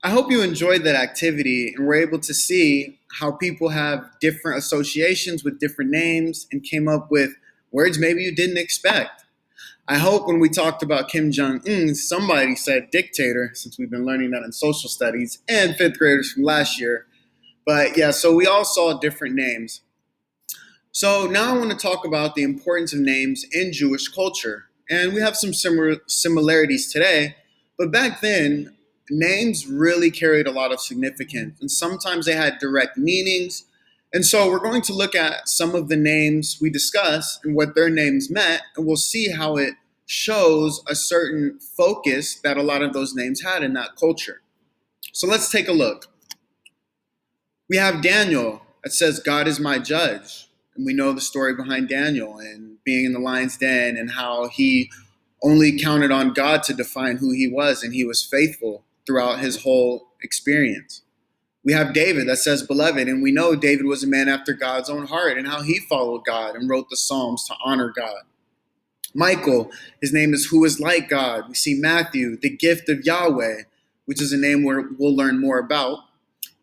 I hope you enjoyed that activity and were able to see how people have different associations with different names and came up with words maybe you didn't expect. I hope when we talked about Kim Jong un, somebody said dictator, since we've been learning that in social studies, and fifth graders from last year. But yeah, so we all saw different names. So now I want to talk about the importance of names in Jewish culture. And we have some similarities today, but back then, names really carried a lot of significance. And sometimes they had direct meanings. And so we're going to look at some of the names we discuss and what their names meant, and we'll see how it shows a certain focus that a lot of those names had in that culture. So let's take a look. We have Daniel that says, God is my judge. And we know the story behind Daniel and being in the lion's den and how he only counted on God to define who he was, and he was faithful throughout his whole experience. We have David that says, beloved, and we know David was a man after God's own heart and how he followed God and wrote the Psalms to honor God. Michael, his name is who is like God. We see Matthew, the gift of Yahweh, which is a name we'll learn more about.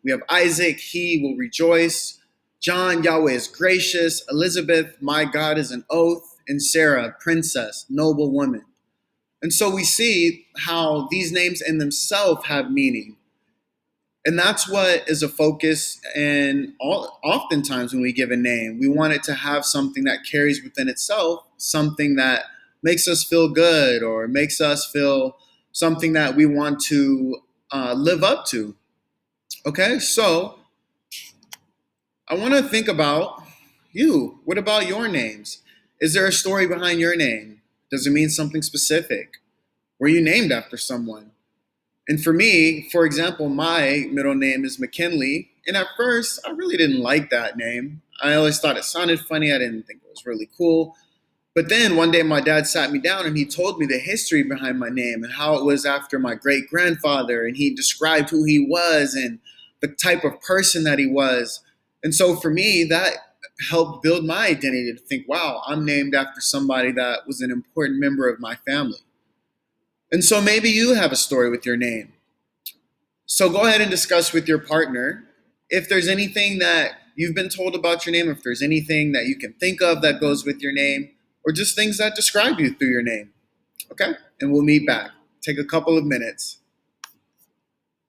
We have Isaac, he will rejoice. John, Yahweh is gracious. Elizabeth, my God is an oath. And Sarah, princess, noble woman. And so we see how these names in themselves have meaning. And that's what is a focus. And oftentimes when we give a name, we want it to have something that carries within itself, something that makes us feel good or makes us feel something that we want to live up to. Okay, so I want to think about you. What about your names? Is there a story behind your name? Does it mean something specific? Were you named after someone? And for me, for example, my middle name is McKinley. And at first, I really didn't like that name. I always thought it sounded funny. I didn't think it was really cool. But then one day my dad sat me down and he told me the history behind my name and how it was after my great grandfather. And he described who he was and the type of person that he was. And so for me, that helped build my identity to think, wow, I'm named after somebody that was an important member of my family. And so maybe you have a story with your name. So go ahead and discuss with your partner if there's anything that you've been told about your name, if there's anything that you can think of that goes with your name, or just things that describe you through your name. Okay? And we'll meet back. Take a couple of minutes.